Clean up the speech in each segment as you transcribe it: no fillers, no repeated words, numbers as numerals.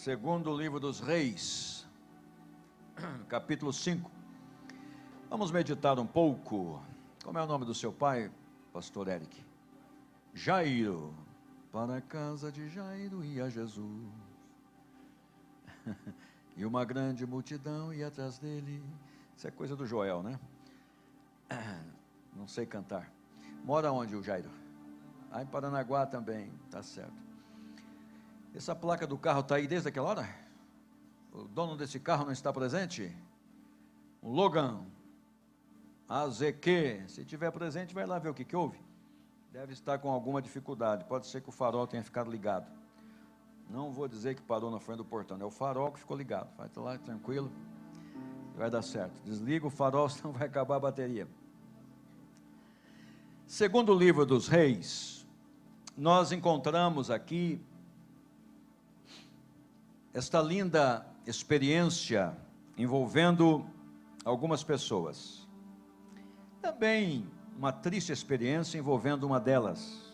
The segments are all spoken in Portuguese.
Segundo livro dos Reis, capítulo 5. Vamos meditar um pouco. Como é o nome do seu pai, pastor Eric? Jairo. Para a casa de Jairo ia Jesus, e uma grande multidão ia atrás dele. Isso é coisa do Joel, né? Não sei cantar. Mora onde o Jairo? Em Paranaguá também, tá certo. Essa placa do carro está aí desde aquela hora? O dono desse carro não está presente? O Logan AZQ, se tiver presente, vai lá ver o que houve. Deve estar com alguma dificuldade, pode ser que o farol tenha ficado ligado. Não vou dizer que parou na frente do portão, é o farol que ficou ligado. Vai estar lá tranquilo, vai dar certo. Desliga o farol, senão vai acabar a bateria. Segundo o livro dos Reis, nós encontramos aqui esta linda experiência envolvendo algumas pessoas. Também uma triste experiência envolvendo uma delas.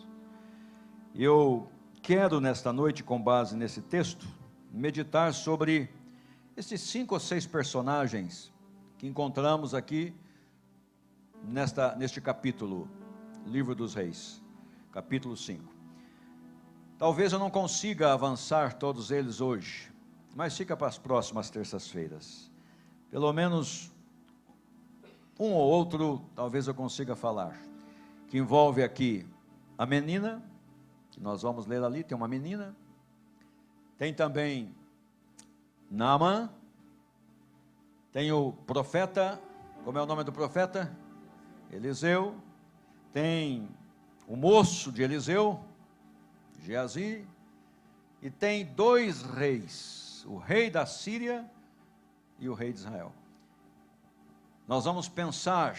Eu quero nesta noite, com base nesse texto, meditar sobre esses 5 ou 6 personagens que encontramos aqui neste capítulo, Livro dos Reis, capítulo 5. Talvez eu não consiga avançar todos eles hoje, mas fica para as próximas terças-feiras. Pelo menos um ou outro, talvez eu consiga falar, que envolve aqui a menina, que nós vamos ler ali, tem uma menina, tem também Naamã, tem o profeta, como é o nome do profeta? Eliseu, tem o moço de Eliseu, Geazi, e tem 2 reis, o rei da Síria e o rei de Israel. Nós vamos pensar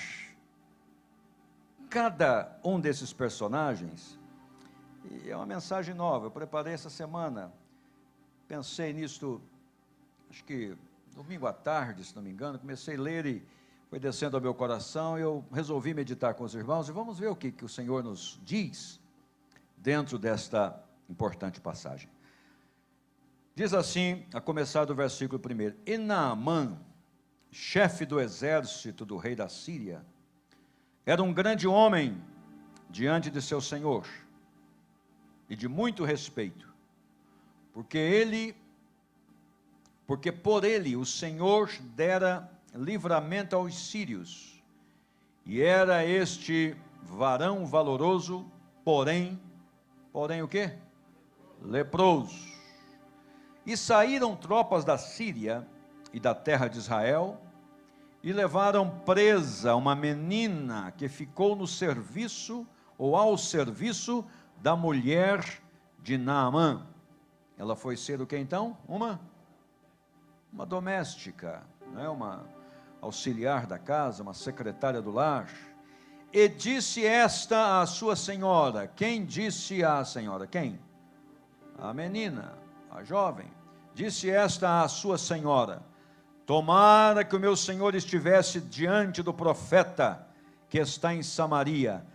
cada um desses personagens, e é uma mensagem nova, eu preparei essa semana, pensei nisso, acho que domingo à tarde, se não me engano, comecei a ler e foi descendo ao meu coração, e eu resolvi meditar com os irmãos, e vamos ver o que o Senhor nos diz dentro desta importante passagem. Diz assim, a começar do versículo 1: E Naamã, chefe do exército do rei da Síria, era um grande homem diante de seu senhor, e de muito respeito, porque por ele o Senhor dera livramento aos sírios, e era este varão valoroso, porém o quê? Leproso. E saíram tropas da Síria e da terra de Israel, e levaram presa uma menina que ficou no serviço, ou ao serviço, da mulher de Naamã. Ela foi ser o que então? Uma doméstica, não é? Uma auxiliar da casa, uma secretária do lar. E disse esta à sua senhora. Quem disse à senhora? Quem? A menina, a jovem. Disse esta à sua senhora: tomara que o meu senhor estivesse diante do profeta que está em Samaria,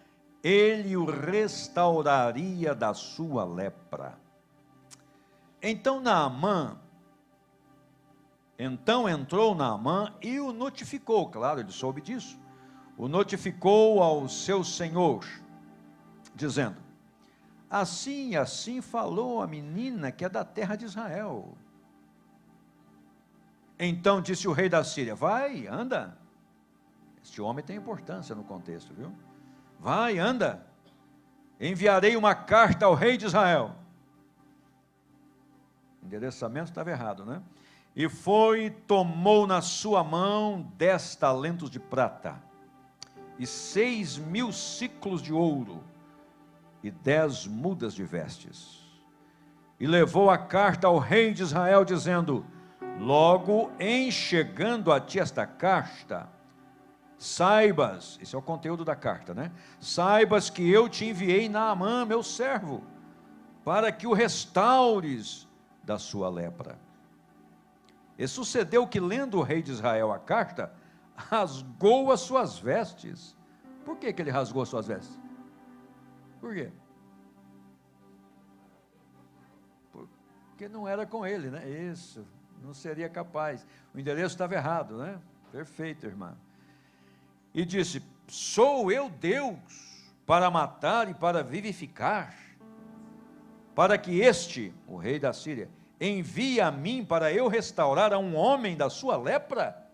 ele o restauraria da sua lepra. Então entrou Naamã e o notificou, claro, ele soube disso, o notificou ao seu senhor, dizendo: assim e assim falou a menina que é da terra de Israel. Então disse o rei da Síria: vai, anda. Este homem tem importância no contexto, viu? Vai, anda. Enviarei uma carta ao rei de Israel. O endereçamento estava errado, né? E foi e tomou na sua mão 10 talentos de prata, e 6.000 siclos de ouro, e 10 mudas de vestes. E levou a carta ao rei de Israel, dizendo: logo em chegando a ti esta carta, saibas, esse é o conteúdo da carta, né? Saibas que eu te enviei Naamã, meu servo, para que o restaures da sua lepra. E sucedeu que, lendo o rei de Israel a carta, rasgou as suas vestes. Por que ele rasgou as suas vestes? Por quê? Porque não era com ele, né? Isso, não seria capaz. O endereço estava errado, né? Perfeito, irmã. E disse: sou eu Deus para matar e para vivificar, para que este, o rei da Síria, envie a mim para eu restaurar a um homem da sua lepra?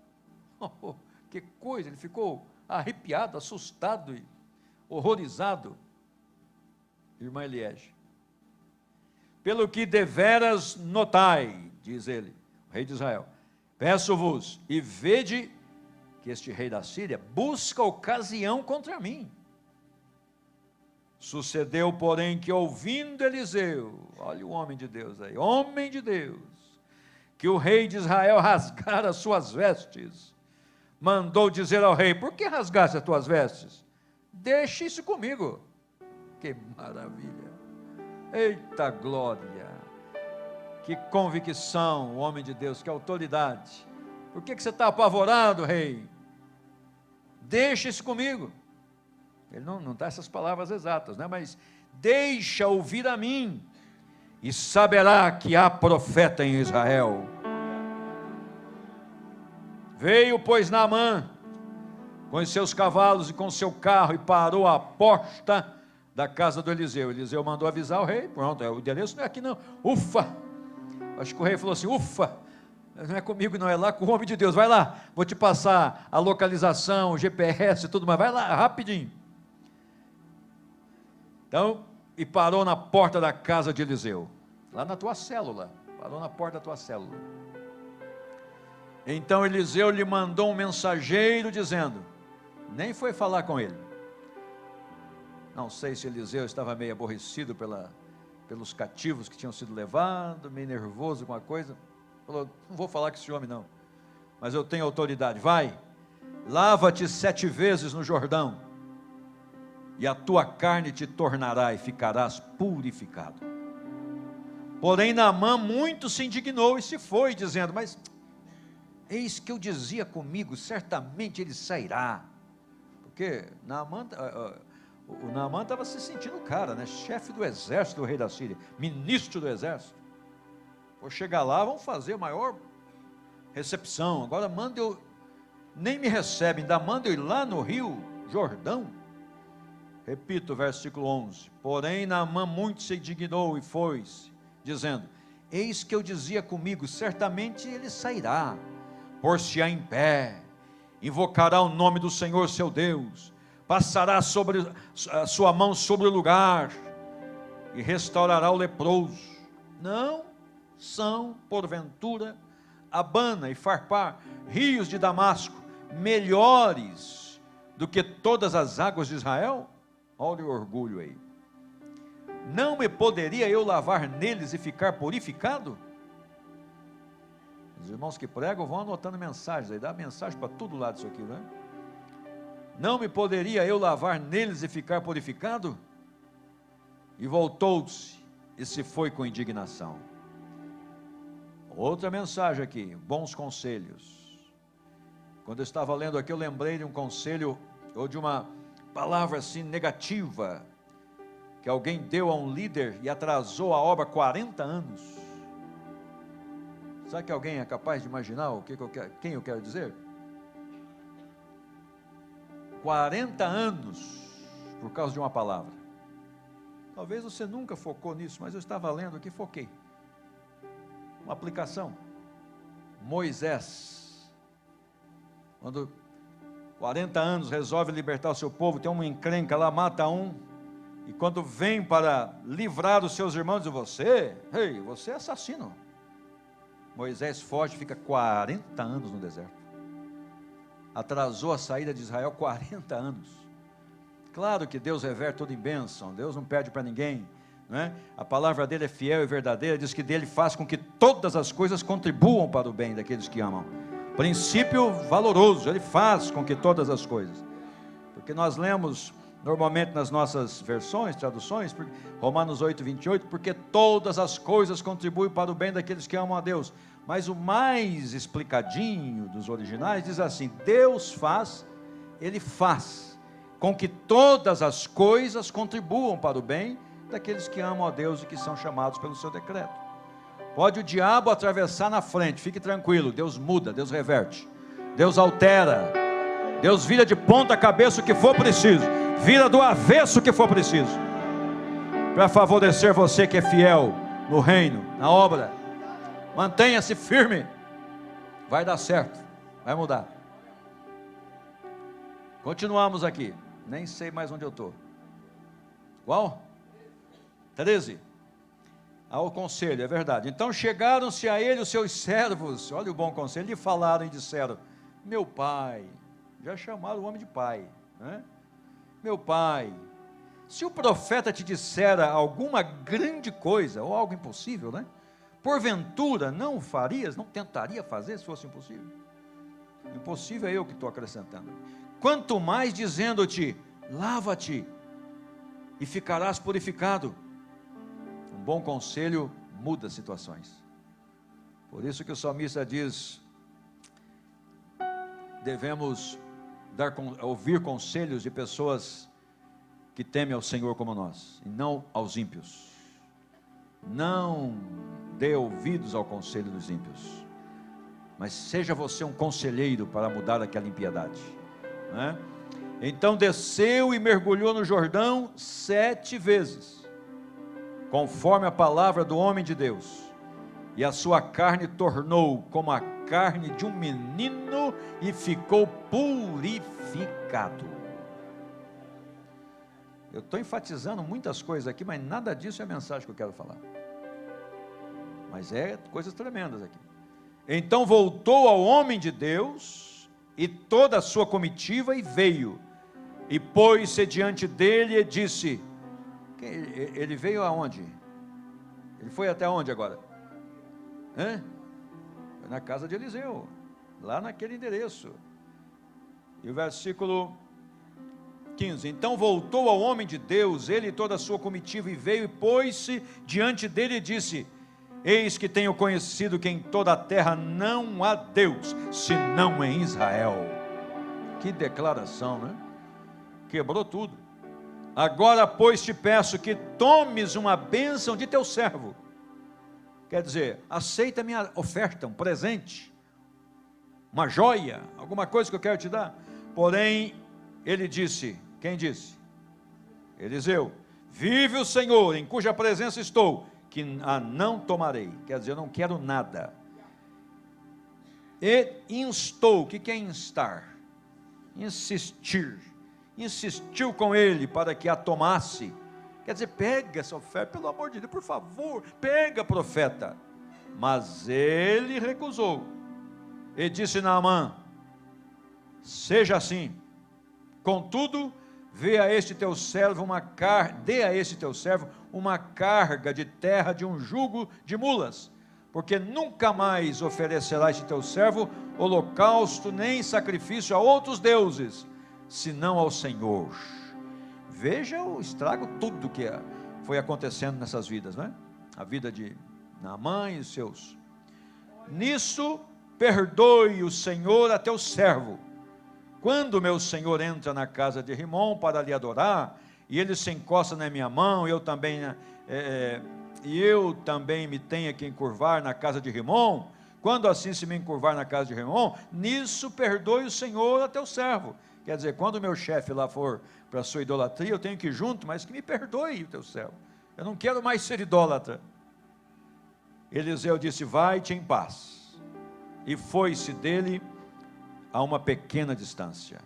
Oh, que coisa, ele ficou arrepiado, assustado e horrorizado. Irmã Eliege, pelo que deveras notai, diz ele, o rei de Israel, peço-vos e vede que este rei da Síria busca ocasião contra mim. Sucedeu, porém, que ouvindo Eliseu, olha o homem de Deus aí, homem de Deus, que o rei de Israel rasgara as suas vestes, mandou dizer ao rei: por que rasgaste as tuas vestes? Deixe isso comigo. Que maravilha, eita glória, que convicção, o homem de Deus, que autoridade. Por que você está apavorado, rei? Deixa isso comigo. Ele não dá essas palavras exatas, né? Mas deixa ouvir a mim, e saberá que há profeta em Israel. Veio, pois, Naamã com os seus cavalos e com o seu carro, e parou à porta da casa do Eliseu. Eliseu mandou avisar o rei, pronto, o endereço não é aqui não, ufa, acho que o rei falou assim: ufa, não é comigo não, é lá com o homem de Deus, vai lá, vou te passar a localização, o GPS e tudo mais, vai lá, rapidinho. Então, e parou na porta da casa de Eliseu, lá na tua célula, parou na porta da tua célula. Então Eliseu lhe mandou um mensageiro dizendo, nem foi falar com ele, não sei se Eliseu estava meio aborrecido pelos cativos que tinham sido levados, meio nervoso com a coisa, falou: não vou falar com esse homem não, mas eu tenho autoridade, vai, lava-te 7 vezes no Jordão, e a tua carne te tornará e ficarás purificado. Porém Naamã muito se indignou e se foi, dizendo: mas eis que eu dizia comigo, certamente ele sairá. Porque o Naamã estava se sentindo o cara, né? Chefe do exército do rei da Síria, ministro do exército. Vou chegar lá, vamos fazer a maior recepção. Agora manda eu, nem me recebem, ainda manda eu ir lá no rio Jordão. Repito o versículo 11. Porém Naamã muito se indignou e foi-se, dizendo: eis que eu dizia comigo, certamente ele sairá, por-se-á em pé, invocará o nome do Senhor seu Deus, passará sobre a sua mão sobre o lugar, e restaurará o leproso. Não são, porventura, Abana e Farpar, rios de Damasco, melhores do que todas as águas de Israel? Olha o orgulho aí. Não me poderia eu lavar neles e ficar purificado? Os irmãos que pregam vão anotando mensagens aí, dá mensagem para todo lado isso aqui, né? Não me poderia eu lavar neles e ficar purificado? E voltou-se e se foi com indignação. Outra mensagem aqui, bons conselhos. Quando eu estava lendo aqui, eu lembrei de um conselho, ou de uma palavra assim negativa, que alguém deu a um líder e atrasou a obra 40 anos. Sabe que alguém é capaz de imaginar quem eu quero dizer? 40 anos por causa de uma palavra. Talvez você nunca focou nisso, mas eu estava lendo aqui, foquei. Uma aplicação. Moisés, quando 40 anos resolve libertar o seu povo, tem uma encrenca lá, mata um, e quando vem para livrar os seus irmãos, diz: você é assassino. Moisés foge, fica 40 anos no deserto. Atrasou a saída de Israel 40 anos. Claro que Deus reverte tudo em bênção, Deus não perde para ninguém, não é? A palavra dele é fiel e verdadeira, diz que dele faz com que todas as coisas contribuam para o bem daqueles que amam. Princípio valoroso, ele faz com que todas as coisas, porque nós lemos normalmente nas nossas versões, traduções, Romanos 8, 28, porque todas as coisas contribuem para o bem daqueles que amam a Deus. Mas o mais explicadinho dos originais diz assim: Deus faz, ele faz com que todas as coisas contribuam para o bem daqueles que amam a Deus e que são chamados pelo seu decreto. Pode o diabo atravessar na frente, fique tranquilo, Deus muda, Deus reverte, Deus altera, Deus vira de ponta cabeça o que for preciso, vira do avesso o que for preciso, para favorecer você que é fiel no reino, na obra. Mantenha-se firme, vai dar certo, vai mudar. Continuamos aqui, nem sei mais onde eu estou. Qual? 13. Ao conselho, é verdade. Então chegaram-se a ele os seus servos, olha o bom conselho, lhe falaram e disseram: meu pai, já chamaram o homem de pai, né? Meu pai, se o profeta te dissera alguma grande coisa, ou algo impossível, né? Porventura não farias, não tentaria fazer se fosse impossível? Impossível é eu que estou acrescentando. Quanto mais dizendo-te, lava-te e ficarás purificado. Um bom conselho muda situações. Por isso que o salmista diz, devemos ouvir conselhos de pessoas que temem ao Senhor como nós, e não aos ímpios. Não dê ouvidos ao conselho dos ímpios, mas seja você um conselheiro para mudar aquela impiedade, né? Então desceu e mergulhou no Jordão 7 vezes, conforme a palavra do homem de Deus, e a sua carne tornou como a carne de um menino, e ficou purificado. Eu estou enfatizando muitas coisas aqui, mas nada disso é a mensagem que eu quero falar. Mas é coisas tremendas aqui. Então voltou ao homem de Deus e toda a sua comitiva, e veio, e pôs-se diante dele e disse, ele veio aonde? Ele foi até onde agora? Foi na casa de Eliseu, lá naquele endereço. E o versículo 15, então voltou ao homem de Deus, ele e toda a sua comitiva, e veio e pôs-se diante dele e disse, eis que tenho conhecido que em toda a terra não há Deus, senão em Israel. Que declaração, né? Quebrou tudo. Agora, pois, te peço que tomes uma bênção de teu servo. Quer dizer, aceita a minha oferta, um presente, uma joia, alguma coisa que eu quero te dar. Porém, ele disse, quem disse? Eliseu, vive o Senhor, em cuja presença estou, que a não tomarei. Quer dizer, eu não quero nada. E instou, o que é instar? Insistir. Insistiu com ele para que a tomasse. Quer dizer, pega essa oferta, pelo amor de Deus, por favor, pega, profeta. Mas ele recusou. E disse Naamã, seja assim, contudo, dê a este teu servo uma carga de terra de um jugo de mulas, porque nunca mais oferecerá este teu servo holocausto nem sacrifício a outros deuses, senão ao Senhor. Veja o estrago, tudo que foi acontecendo nessas vidas, né? A vida de Naamã e os seus. Nisso, perdoe o Senhor a teu servo. Quando meu senhor entra na casa de Rimom para lhe adorar, e ele se encosta na minha mão, e eu também me tenha que encurvar na casa de Rimom, quando assim se me encurvar na casa de Rimom, nisso perdoe o Senhor a teu servo. Quer dizer, quando o meu chefe lá for para a sua idolatria, eu tenho que ir junto, mas que me perdoe o teu servo. Eu não quero mais ser idólatra. Eliseu disse, vai-te em paz. E foi-se dele a uma pequena distância.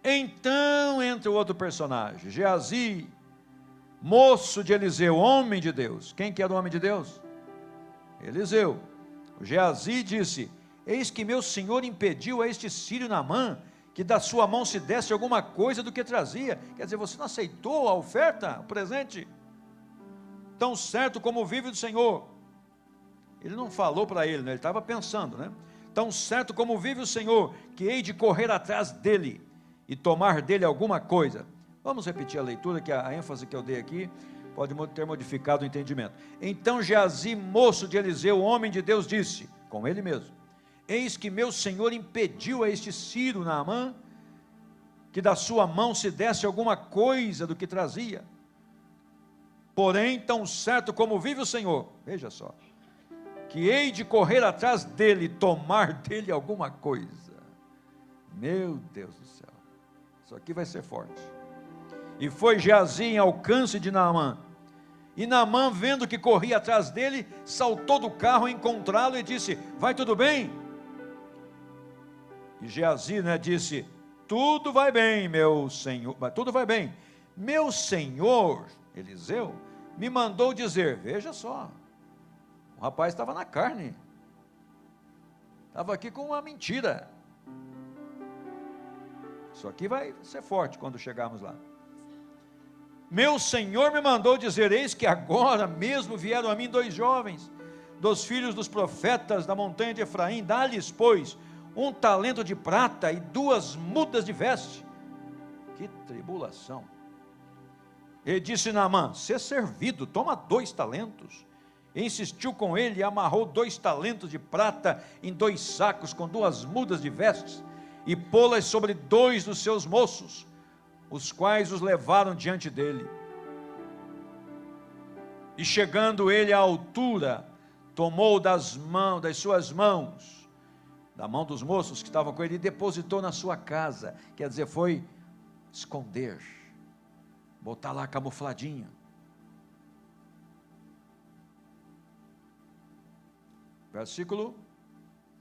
Então entra o outro personagem, Geazi, moço de Eliseu, homem de Deus. Quem que era o homem de Deus? Eliseu. O Geazi disse, eis que meu senhor impediu a este sírio Naamã, que da sua mão se desse alguma coisa do que trazia. Quer dizer, você não aceitou a oferta, o presente? Tão certo como vive o Senhor. Ele não falou para ele, né? Ele estava pensando, né? Tão certo como vive o Senhor, que hei de correr atrás dele e tomar dele alguma coisa. Vamos repetir a leitura, que a ênfase que eu dei aqui pode ter modificado o entendimento. Então Geazi, moço de Eliseu, homem de Deus, disse, com ele mesmo, eis que meu senhor impediu a este sírio Naamã, que da sua mão se desse alguma coisa do que trazia. Porém, tão certo como vive o Senhor, veja só, que hei de correr atrás dele e tomar dele alguma coisa. Meu Deus do céu, isso aqui vai ser forte. E foi Geazi em alcance de Naamã. E Naamã, vendo que corria atrás dele, saltou do carro a encontrá-lo e disse: vai tudo bem? E Geazi, disse: tudo vai bem, meu senhor, tudo vai bem. Meu senhor Eliseu me mandou dizer, veja só, o rapaz estava na carne, estava aqui com uma mentira. Isso aqui vai ser forte quando chegarmos lá. Meu senhor me mandou dizer, eis que agora mesmo vieram a mim 2 jovens, dos filhos dos profetas da montanha de Efraim, dá-lhes, pois, 1 talento de prata e 2 mudas de veste. Que tribulação! E disse Naamã: sê servido, toma 2 talentos. E insistiu com ele e amarrou 2 talentos de prata em 2 sacos com 2 mudas de vestes, e pô-las sobre 2 dos seus moços, os quais os levaram diante dele. E chegando ele à altura, tomou das suas mãos, da mão dos moços que estavam com ele, e depositou na sua casa. Quer dizer, foi esconder, botar lá camufladinho. Versículo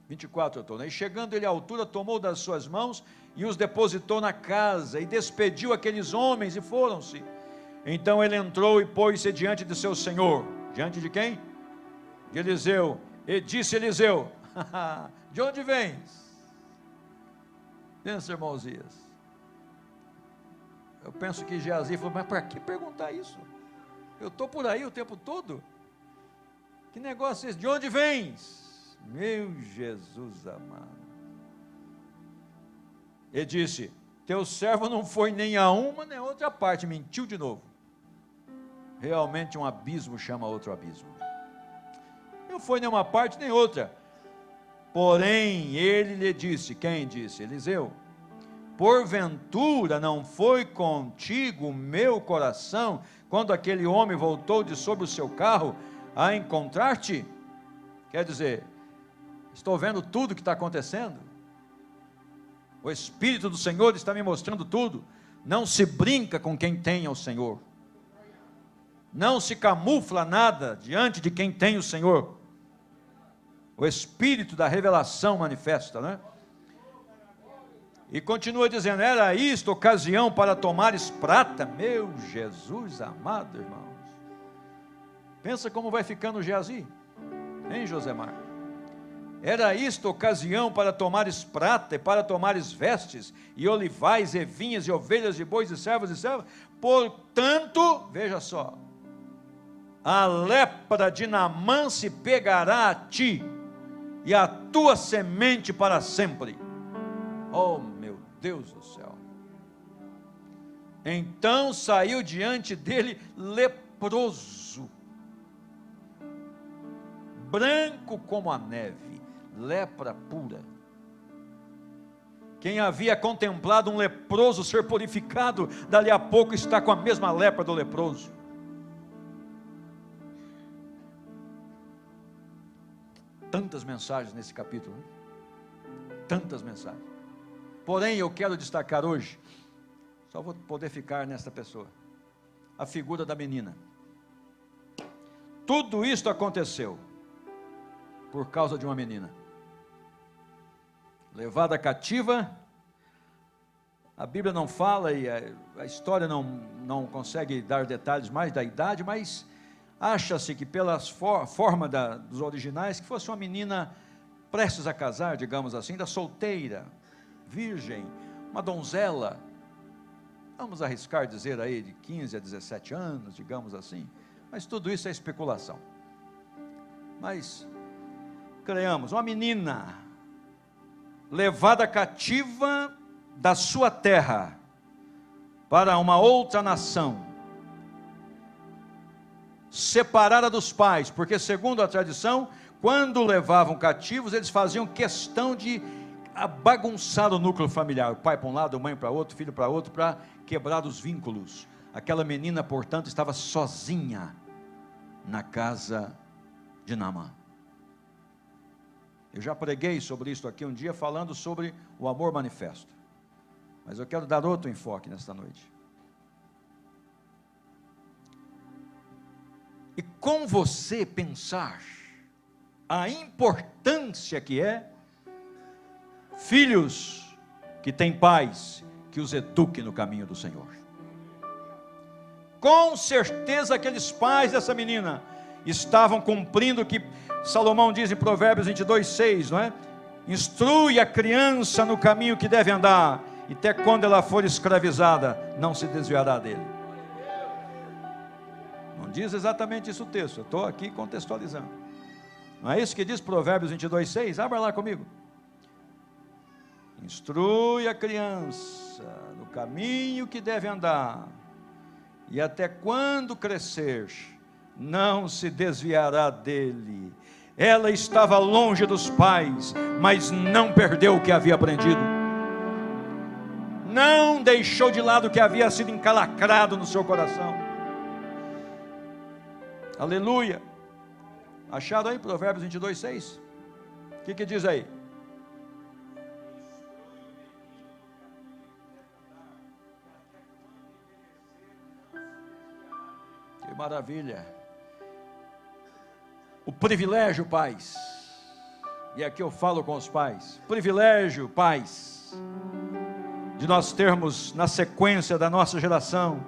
24, eu estou, né? E chegando ele à altura, tomou das suas mãos e os depositou na casa, e despediu aqueles homens, e foram-se. Então ele entrou e pôs-se diante de seu senhor. Diante de quem? De Eliseu. E disse Eliseu: de onde vens? Pensa, irmão Zias. Eu penso que Geazi falou: mas para que perguntar isso? Eu estou por aí o tempo todo. Que negócio é esse? De onde vens? Meu Jesus amado. Ele disse: teu servo não foi nem a uma nem a outra parte. Mentiu de novo. Realmente um abismo chama outro abismo. Não foi nem uma parte nem outra. Porém ele lhe disse, quem disse? Eliseu: porventura não foi contigo o meu coração, quando aquele homem voltou de sobre o seu carro a encontrar-te? Quer dizer, estou vendo tudo que está acontecendo. O Espírito do Senhor está me mostrando tudo. Não se brinca com quem tem o Senhor. Não se camufla nada diante de quem tem o Senhor. O Espírito da revelação manifesta, né? E continua dizendo: era isto ocasião para tomares prata? Meu Jesus amado, irmãos. Pensa como vai ficando Geazi, hein, Josemar? Era isto ocasião para tomares prata e para tomares vestes, e olivais, e vinhas, e ovelhas, e bois, e servos, e servas? Portanto, veja só, a lepra de Naamã se pegará a ti, e a tua semente para sempre. Oh meu Deus do céu. Então saiu diante dele leproso, branco como a neve, lepra pura. Quem havia contemplado um leproso ser purificado, dali a pouco está com a mesma lepra do leproso. Tantas mensagens nesse capítulo, né? Tantas mensagens. Porém, eu quero destacar hoje, só vou poder ficar nesta pessoa, a figura da menina. Tudo isto aconteceu por causa de uma menina, levada cativa. A Bíblia não fala, e a história não consegue dar detalhes mais da idade, mas acha-se que pela forma dos originais, que fosse uma menina prestes a casar, digamos assim, ainda solteira, virgem, uma donzela, vamos arriscar dizer aí de 15 a 17 anos, digamos assim, mas tudo isso é especulação. Mas creamos, uma menina levada cativa da sua terra para uma outra nação, separada dos pais, porque segundo a tradição, quando levavam cativos, eles faziam questão de bagunçar o núcleo familiar, o pai para um lado, a mãe para outro, o filho para outro, para quebrar os vínculos. Aquela menina, portanto, estava sozinha na casa de Naamã. Eu já preguei sobre isso aqui um dia, falando sobre o amor manifesto. Mas eu quero dar outro enfoque nesta noite. E com você pensar a importância que é filhos que têm pais que os eduquem no caminho do Senhor. Com certeza aqueles pais dessa menina estavam cumprindo o que Salomão diz em Provérbios 22:6, não é? Instrui a criança no caminho que deve andar, e até quando ela for escravizada, não se desviará dele. Não diz exatamente isso o texto, eu estou aqui contextualizando. Não é isso que diz Provérbios 22:6? Abra lá comigo. Instrui a criança no caminho que deve andar, e até quando crescer, não se desviará dele. Ela estava longe dos pais, mas não perdeu o que havia aprendido. Não deixou de lado o que havia sido encalacrado no seu coração. Aleluia. Acharam aí Provérbios 22:6? O que diz aí? Que maravilha. O privilégio, pais, e aqui eu falo com os pais, privilégio, pais, de nós termos na sequência da nossa geração,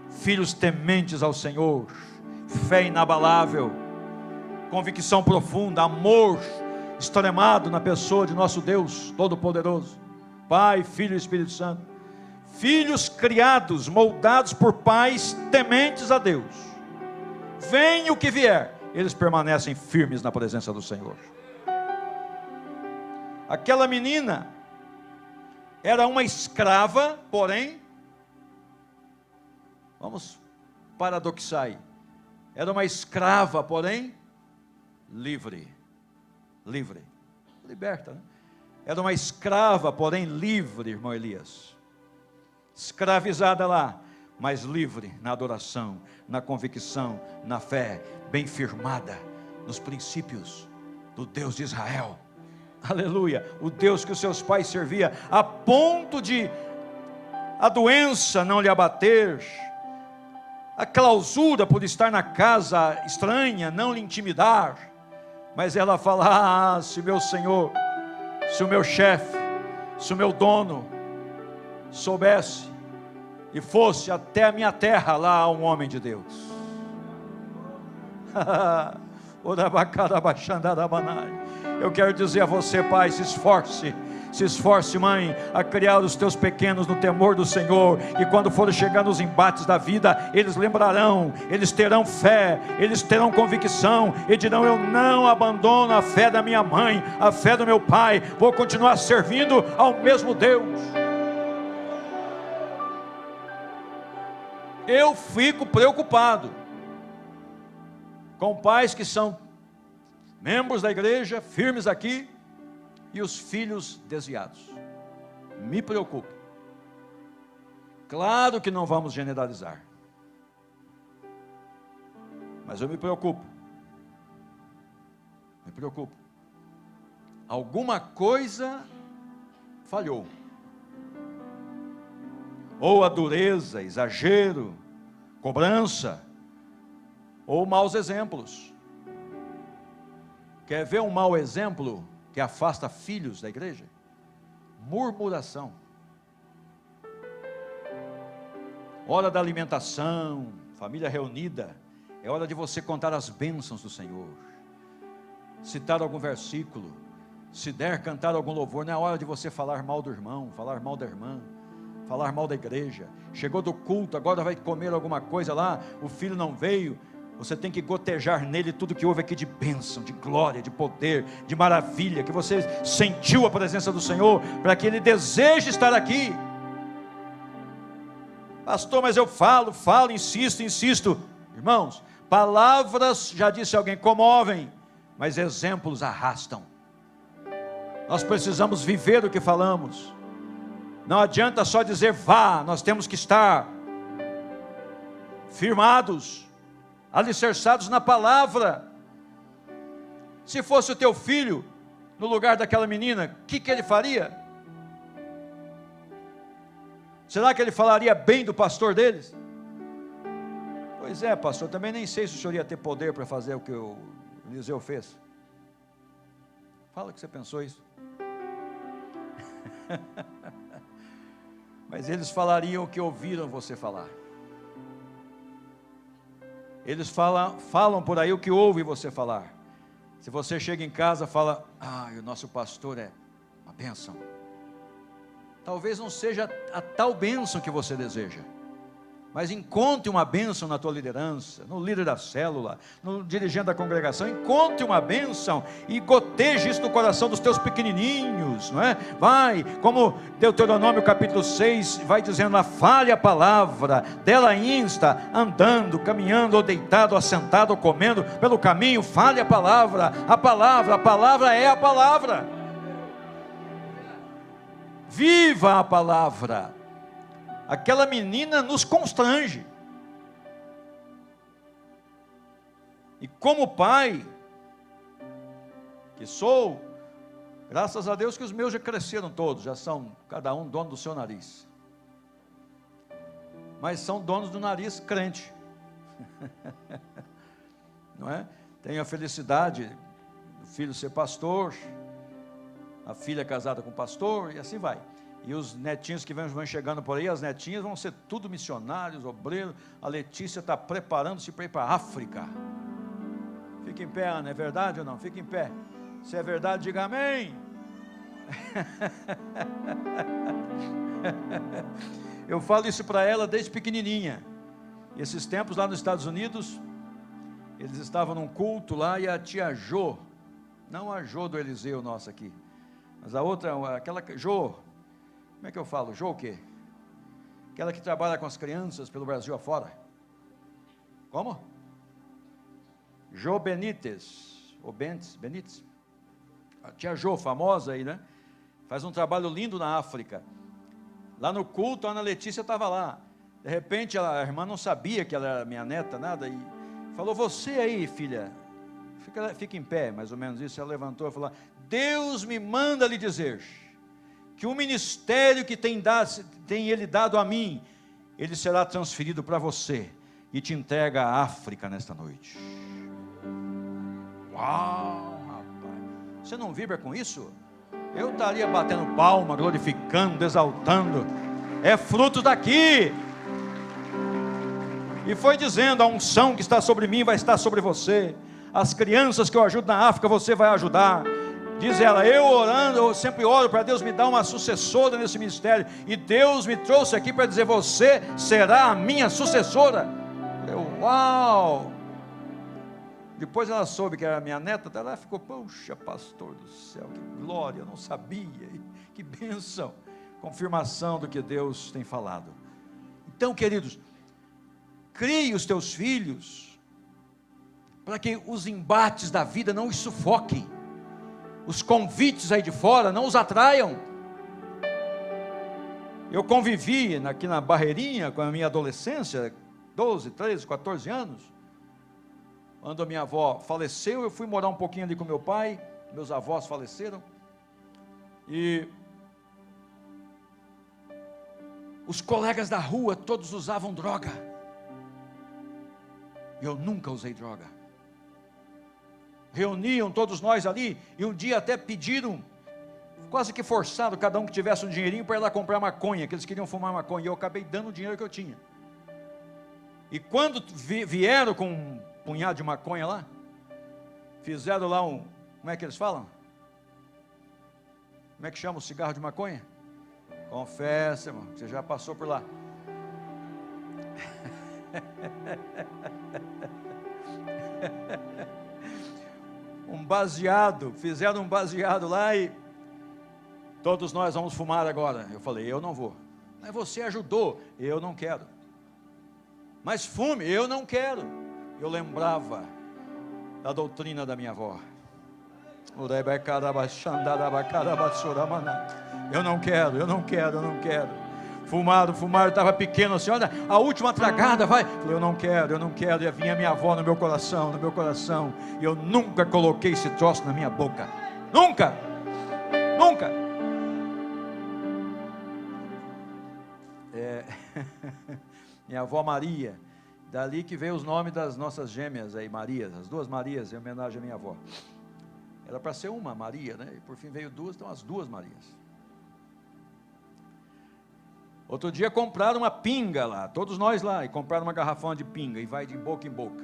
filhos tementes ao Senhor, fé inabalável, convicção profunda, amor extremado na pessoa de nosso Deus Todo-Poderoso, Pai, Filho e Espírito Santo, filhos criados, moldados por pais tementes a Deus, venha o que vier, eles permanecem firmes na presença do Senhor. Aquela menina era uma escrava, porém, vamos paradoxar aí, era uma escrava, porém, livre, liberta, né? Era uma escrava, porém livre, irmão Elias, escravizada lá, mas livre na adoração, na convicção, na fé, bem firmada nos princípios do Deus de Israel. Aleluia, o Deus que os seus pais serviam, a ponto de a doença não lhe abater, a clausura por estar na casa estranha não lhe intimidar, mas ela fala: ah, se meu Senhor, se o meu chefe, se o meu dono soubesse e fosse até a minha terra, lá um homem de Deus. Eu quero dizer a você, pai, se esforce, mãe, a criar os teus pequenos no temor do Senhor, e quando forem chegar nos embates da vida, eles lembrarão, eles terão fé, eles terão convicção, e dirão: eu não abandono a fé da minha mãe, a fé do meu pai, vou continuar servindo ao mesmo Deus. Eu fico preocupado com pais que são membros da igreja, firmes aqui, e os filhos desviados. Me preocupa. Claro que não vamos generalizar, mas eu me preocupo. Alguma coisa falhou. Ou a dureza, exagero, cobrança, ou maus exemplos. Quer ver um mau exemplo que afasta filhos da igreja? Murmuração. Hora da alimentação, família reunida, é hora de você contar as bênçãos do Senhor, citar algum versículo, se der cantar algum louvor. Não é hora de você falar mal do irmão, falar mal da irmã, falar mal da igreja. Chegou do culto, agora vai comer alguma coisa lá, o filho não veio. Você tem que gotejar nele tudo que houve aqui de bênção, de glória, de poder, de maravilha, que você sentiu a presença do Senhor, para que ele deseje estar aqui. Pastor, mas eu falo, insisto. Irmãos, palavras, já disse alguém, comovem, mas exemplos arrastam. Nós precisamos viver o que falamos. Não adianta só dizer vá, nós temos que estar firmados, alicerçados na palavra. Se fosse o teu filho, no lugar daquela menina, o que ele faria? Será que ele falaria bem do pastor deles? Pois é, pastor, também nem sei se o senhor ia ter poder para fazer o que o Eliseu fez. Fala que você pensou isso. Mas eles falariam o que ouviram você falar. Eles falam por aí o que ouve você falar. Se você chega em casa e fala, o nosso pastor é uma bênção. Talvez não seja a tal bênção que você deseja, mas encontre uma bênção na tua liderança, no líder da célula, no dirigente da congregação. Encontre uma bênção e goteje isso no coração dos teus pequenininhos, não é? Vai, como Deuteronômio capítulo 6 vai dizendo lá, fale a palavra, dela insta, andando, caminhando, ou deitado, ou assentado, ou comendo pelo caminho, fale a palavra é a palavra. Viva a palavra. Aquela menina nos constrange. E como pai que sou, graças a Deus que os meus já cresceram todos, já são cada um dono do seu nariz. Mas são donos do nariz crente. Não é? Tenho a felicidade do filho ser pastor, a filha casada com o pastor, e assim vai. E os netinhos que vão chegando por aí, as netinhas vão ser tudo missionários, obreiros. A Letícia está preparando-se para ir para a África. Fica em pé, Ana, é verdade ou não? Fica em pé. Se é verdade, diga amém. Eu falo isso para ela desde pequenininha. E esses tempos lá nos Estados Unidos, eles estavam num culto lá, e a tia Jô, não a Jô do Eliseu nossa aqui, mas a outra, aquela Jô, como é que eu falo? Jô o quê? Aquela que trabalha com as crianças pelo Brasil afora. Como? Jô Benítez, ou Benítez. A tia Jô, famosa aí, né? Faz um trabalho lindo na África. Lá no culto, a Ana Letícia estava lá. De repente, a irmã não sabia que ela era minha neta, nada, e falou, você aí, filha, fica em pé, mais ou menos isso. Ela levantou e falou, Deus me manda lhe dizer que o ministério que tem ele dado a mim, ele será transferido para você, e te entrega a África nesta noite. Uau, rapaz, você não vibra com isso? Eu estaria batendo palma, glorificando, exaltando. É fruto daqui. E foi dizendo, a unção que está sobre mim vai estar sobre você. As crianças que eu ajudo na África, você vai ajudar. Diz ela, eu sempre oro para Deus me dar uma sucessora nesse ministério, e Deus me trouxe aqui para dizer, você será a minha sucessora. Uau! Depois ela soube que era minha neta, ela ficou, poxa, pastor do céu, que glória, eu não sabia, que bênção, confirmação do que Deus tem falado. Então, queridos, crie os teus filhos, para que os embates da vida não os sufoquem, os convites aí de fora não os atraiam. Eu convivi aqui na Barreirinha com a minha adolescência, 12, 13, 14 anos, quando a minha avó faleceu. Eu fui morar um pouquinho ali com meu pai, meus avós faleceram, e os colegas da rua todos usavam droga, eu nunca usei droga. Reuniam todos nós ali, e um dia até pediram, quase que forçado, cada um que tivesse um dinheirinho para ir lá comprar maconha, que eles queriam fumar maconha, e eu acabei dando o dinheiro que eu tinha. E quando vieram com um punhado de maconha lá, fizeram lá como é que eles falam? Como é que chama o cigarro de maconha? Confessa, irmão, você já passou por lá. Fizeram um baseado lá, e todos nós vamos fumar agora. Eu falei, eu não vou. Mas você ajudou, eu não quero. Mas fume, eu não quero. Eu lembrava da doutrina da minha avó. Eu não quero. Fumaram, estava pequeno assim, olha, a última tragada, vai. Falei, eu não quero, e vinha minha avó no meu coração, e eu nunca coloquei esse troço na minha boca, nunca. minha avó Maria. Dali que veio os nomes das nossas gêmeas aí, Marias, as duas Marias, em homenagem à minha avó. Era para ser uma Maria, né? E por fim veio duas, então as duas Marias. Outro dia compraram uma pinga lá, todos nós lá, e compraram uma garrafona de pinga, e vai de boca em boca.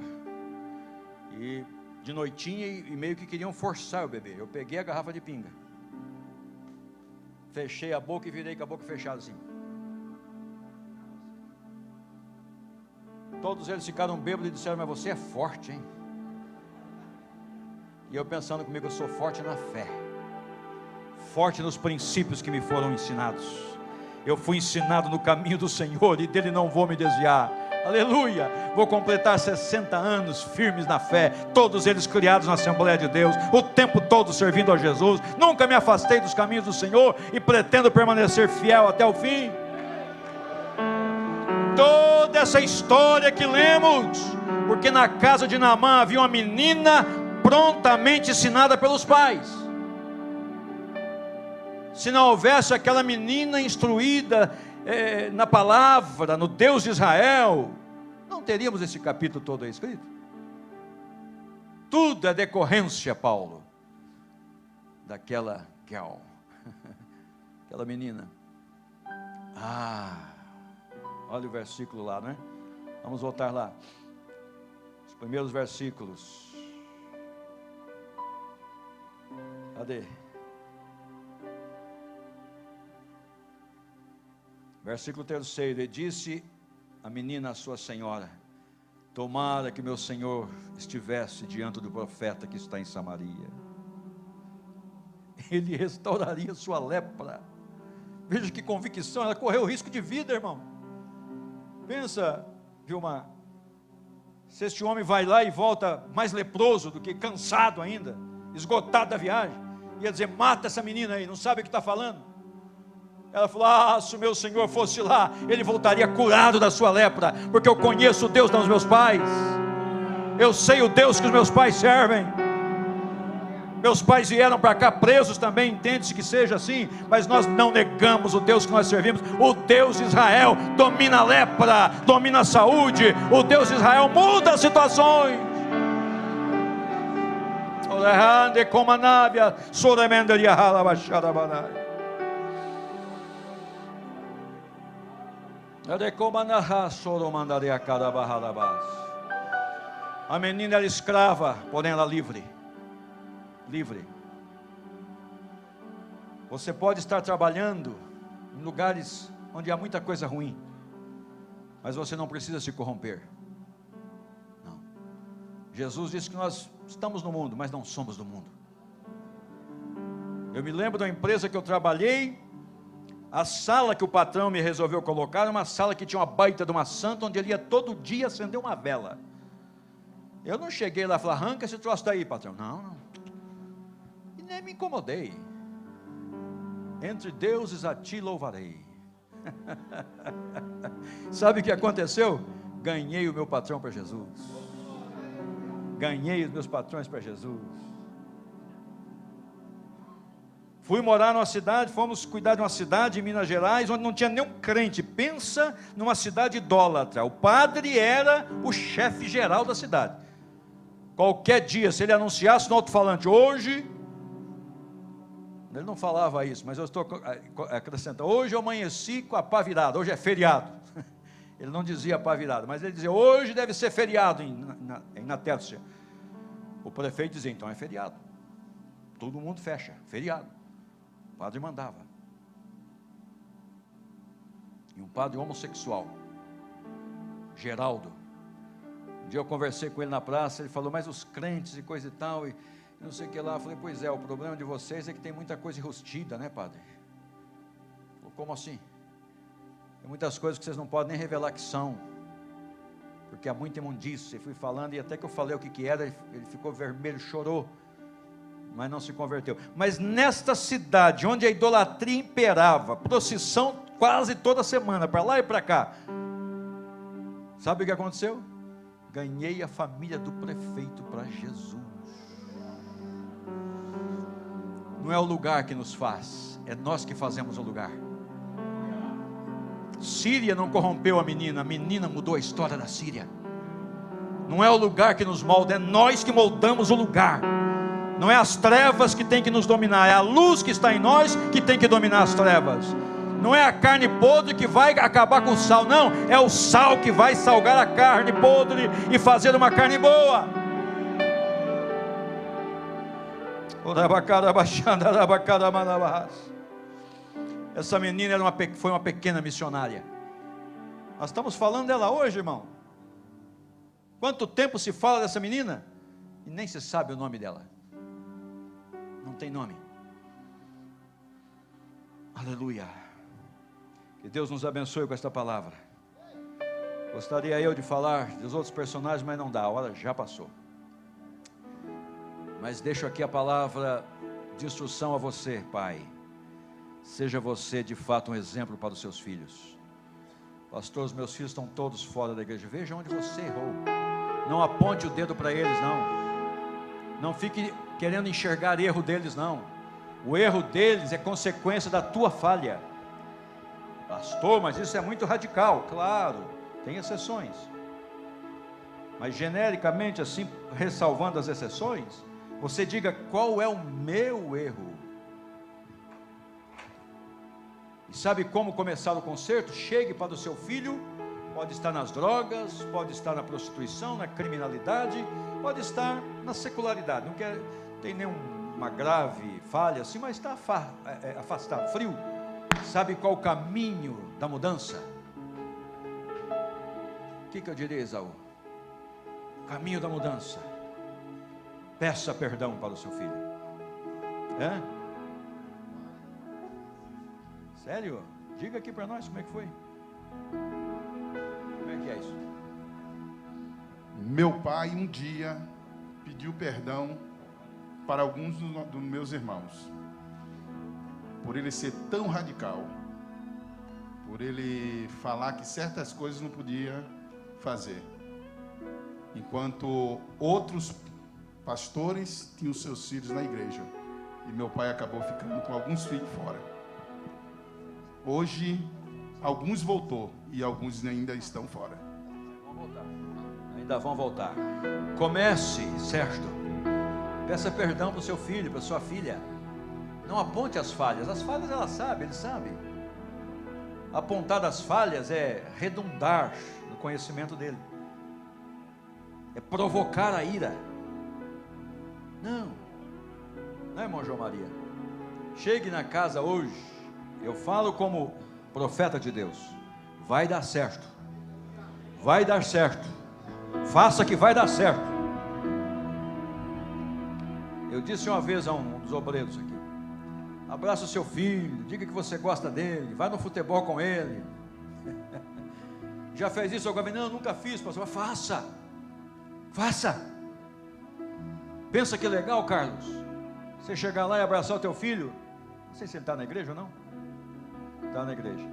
E de noitinha, e meio que queriam forçar o bebê. Eu peguei a garrafa de pinga, fechei a boca e virei com a boca fechada assim. Todos eles ficaram bêbados e disseram, mas você é forte, hein? E eu pensando comigo, eu sou forte na fé, forte nos princípios que me foram ensinados. Eu fui ensinado no caminho do Senhor, e dele não vou me desviar. Aleluia, vou completar 60 anos firmes na fé, todos eles criados na Assembleia de Deus, o tempo todo servindo a Jesus. Nunca me afastei dos caminhos do Senhor, e pretendo permanecer fiel até o fim. Toda essa história que lemos, porque na casa de Naamã havia uma menina prontamente ensinada pelos pais. Se não houvesse aquela menina instruída na palavra, no Deus de Israel, não teríamos esse capítulo todo aí escrito. Tudo é decorrência, Paulo, daquela girl, aquela menina. Olha o versículo lá, né? Vamos voltar lá. Os primeiros versículos. Cadê? Versículo 3. E disse a menina à sua senhora: tomara que meu senhor estivesse diante do profeta que está em Samaria, ele restauraria sua lepra. Veja que convicção, ela correu risco de vida, irmão. Pensa, Vilmar, se este homem vai lá e volta mais leproso do que cansado ainda, esgotado da viagem, ia dizer, mata essa menina aí, não sabe o que está falando. Ela falou, se o meu Senhor fosse lá, ele voltaria curado da sua lepra, porque eu conheço o Deus dos meus pais, eu sei o Deus que os meus pais servem. Meus pais vieram para cá presos também, entende-se que seja assim, mas nós não negamos o Deus que nós servimos. O Deus de Israel domina a lepra, domina a saúde. O Deus de Israel muda as situações. A menina era escrava, porém ela livre. Você pode estar trabalhando em lugares onde há muita coisa ruim, mas você não precisa se corromper. Não. Jesus disse que nós estamos no mundo, mas não somos do mundo. Eu me lembro da empresa que eu trabalhei, a sala que o patrão me resolveu colocar era uma sala que tinha uma baita de uma santa, onde ele ia todo dia acender uma vela. Eu não cheguei lá e falei, arranca esse troço daí, patrão. Não. E nem me incomodei. Entre deuses a ti louvarei. Sabe o que aconteceu? Ganhei o meu patrão para Jesus. Ganhei os meus patrões para Jesus. Fui morar numa cidade, fomos cuidar de uma cidade em Minas Gerais, onde não tinha nenhum crente. Pensa numa cidade idólatra. O padre era o chefe geral da cidade. Qualquer dia, se ele anunciasse no alto-falante, hoje, ele não falava isso, mas eu estou acrescentando, hoje eu amanheci com a pá virada, hoje é feriado. Ele não dizia pá virada, mas ele dizia, hoje deve ser feriado em Natércia. O prefeito dizia, então é feriado. Todo mundo fecha, feriado. O padre mandava. E um padre homossexual, Geraldo. Um dia eu conversei com ele na praça, ele falou, mas os crentes e coisa e tal, e não sei o que lá. Eu falei, pois é, o problema de vocês é que tem muita coisa enrustida, né, padre? Ele falou, como assim? Tem muitas coisas que vocês não podem nem revelar que são, porque há muita imundícia. E fui falando, e até que eu falei o que era, ele ficou vermelho, chorou, mas não se converteu. Mas nesta cidade, onde a idolatria imperava, procissão quase toda semana, para lá e para cá, sabe o que aconteceu? Ganhei a família do prefeito para Jesus. Não é o lugar que nos faz, é nós que fazemos o lugar. Síria não corrompeu a menina mudou a história da Síria. Não é o lugar que nos molda, é nós que moldamos o lugar. Não é as trevas que tem que nos dominar, é a luz que está em nós que tem que dominar as trevas. Não é a carne podre que vai acabar com o sal, não, é o sal que vai salgar a carne podre e fazer uma carne boa. Essa menina foi uma pequena missionária. Nós estamos falando dela hoje, irmão. Quanto tempo se fala dessa menina e nem se sabe o nome dela. Não tem nome. Aleluia. Que Deus nos abençoe com esta palavra. Gostaria eu de falar dos outros personagens, mas não dá, a hora já passou. Mas deixo aqui a palavra de instrução a você, pai. Seja você de fato um exemplo para os seus filhos. Pastor, os meus filhos estão todos fora da igreja. Veja onde você errou. Não aponte o dedo para eles, não. Não fique querendo enxergar erro deles, não. O erro deles é consequência da tua falha. Pastor, mas isso é muito radical. Claro, tem exceções. Mas genericamente assim, ressalvando as exceções, você diga qual é o meu erro. E sabe como começar o conserto? Chegue para o seu filho. Pode estar nas drogas, pode estar na prostituição, na criminalidade, pode estar na secularidade. Não tem nenhuma grave falha assim, mas está afastado, frio. Sabe qual o caminho da mudança? O que eu diria, Esaú? O caminho da mudança. Peça perdão para o seu filho. É? Sério? Diga aqui para nós como é que foi. Como é que é isso? Meu pai um dia pediu perdão para alguns dos meus irmãos, por ele ser tão radical, por ele falar que certas coisas não podia fazer, enquanto outros pastores tinham seus filhos na igreja, e meu pai acabou ficando com alguns filhos fora. Hoje, alguns voltou e alguns ainda estão fora. Ainda vão voltar. Comece, Sérgio. Peça perdão para o seu filho, para a sua filha. Não aponte as falhas. As falhas ela sabe, ele sabe. Apontar as falhas é redundar no conhecimento dele. É provocar a ira. Não é, irmão João Maria? Chegue na casa hoje. Eu falo como profeta de Deus. Vai dar certo. Vai dar certo. Faça que vai dar certo. Eu disse uma vez a um dos obreiros aqui: abraça o seu filho, diga que você gosta dele, vai no futebol com ele. Já fez isso alguma vez? Não, nunca fiz, pastor. Mas faça. Faça. Pensa que legal, Carlos, você chegar lá e abraçar o teu filho. Não sei se ele está na igreja ou não. Está na igreja.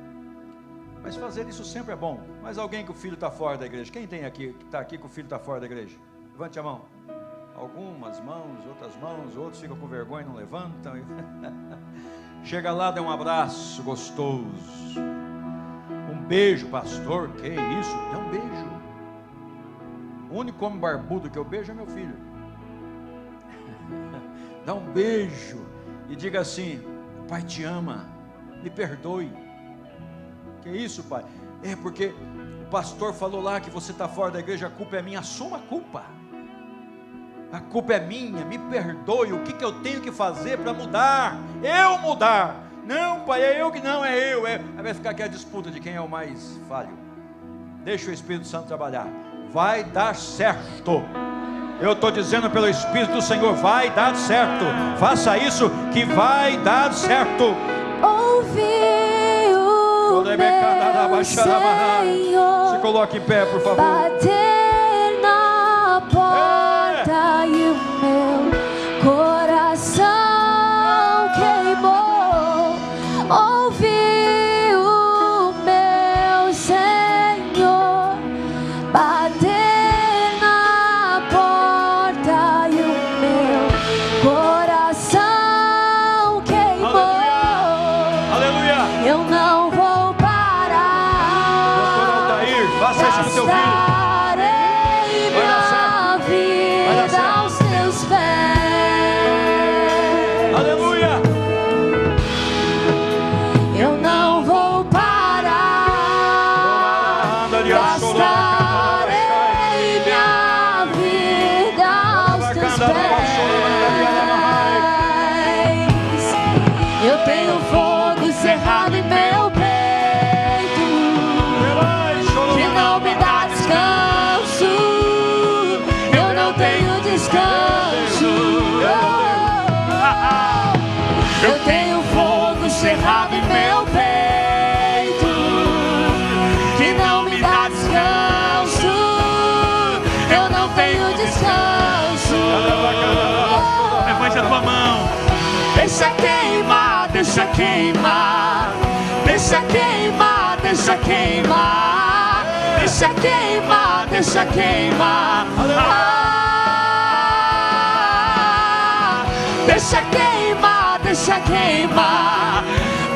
Mas fazer isso sempre é bom. Mas alguém que o filho está fora da igreja? Quem tem aqui, que está aqui que o filho está fora da igreja? Levante a mão. Algumas mãos, outras mãos, outros ficam com vergonha e não levantam. Chega lá, dá um abraço gostoso. Um beijo, pastor, que isso? Dá um beijo. O único homem barbudo que eu beijo é meu filho. Dá um beijo e diga assim: pai te ama, me perdoe. Que isso, pai? É porque o pastor falou lá que você está fora da igreja, a culpa é minha. Assuma a culpa. A culpa é minha, me perdoe. O que eu tenho que fazer para mudar? Eu mudar. Não, pai, é eu que não, é eu. Vai ficar aqui a disputa de quem é o mais falho. Deixa o Espírito Santo trabalhar. Vai dar certo. Eu estou dizendo pelo Espírito do Senhor, vai dar certo. Faça isso que vai dar certo. Ouvi o meu Senhor. Se coloque em pé, por favor. Bater na porta e o meu coração queimou. Ouvi o meu Senhor bater na porta e o meu coração queimou. Aleluia. Eu não vou parar. Fecha no teu filho. Gastarei Vai dar minha vida certo. aos teus pés. Aleluia. Eu não vou parar. Gastarei minha vida aos teus pés. Eu tenho fogo cerrado em meu peito, que não me dá descanso. Eu não tenho descanso. Eu tenho fogo cerrado em meu peito, que não me dá descanso. Eu não tenho descanso. Levante a tua mão. Deixa queimar, deixa queimar, deixa queimar, deixa queimar, deixa queimar, deixa queimar. Deixa queimar, deixa queimar,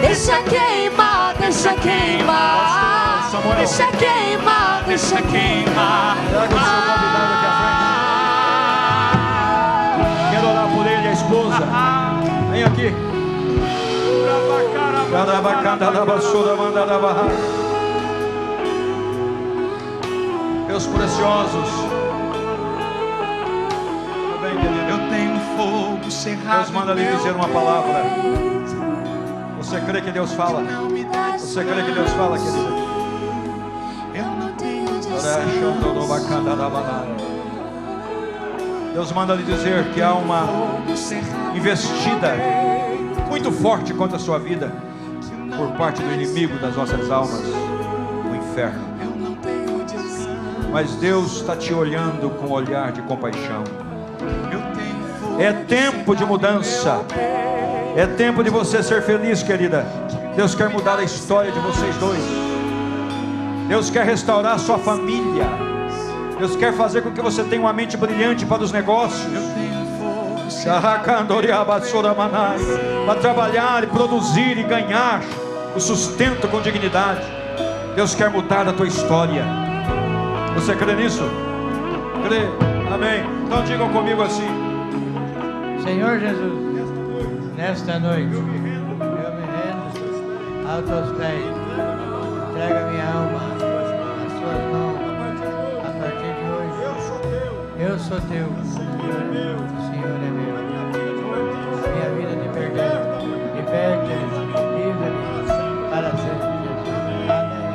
deixa queimar, deixa queimar, deixa queimar, deixa queimar. Traga o seu convidado aqui à frente. Quero orar por ele e a esposa. Vem aqui. Meus preciosos. Tudo bem, querido? Eu tenho fogo cerrado. Deus manda lhe dizer uma palavra. Você crê que Deus fala? Você crê que Deus fala, querido? Eu não tenho Deus manda lhe dizer que há uma investida muito forte contra a sua vida por parte do inimigo das nossas almas, o inferno. Mas Deus está te olhando com um olhar de compaixão. É tempo de mudança. É tempo de você ser feliz, querida. Deus quer mudar a história de vocês dois. Deus quer restaurar a sua família. Deus quer fazer com que você tenha uma mente brilhante para os negócios, para trabalhar e produzir e ganhar o sustento com dignidade. Deus quer mudar a tua história. Você crê nisso? Crê? Amém. Então digam comigo assim: Senhor Jesus, nesta noite eu me rendo aos teus pés. Entrega minha alma às tuas mãos. A partir de hoje, eu sou teu. O Senhor é meu. Minha vida te pertence. Liberte-me, livre-me para sempre, Jesus. Amém.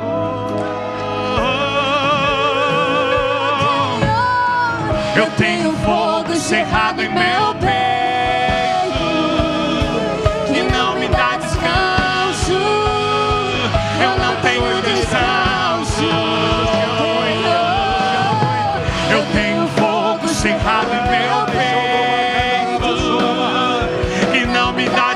Eu tenho fogo cerrado em meu peito, que não me dá descanso. eu não tenho descanso. Eu tenho fogo cerrado em meu peito, que não me dá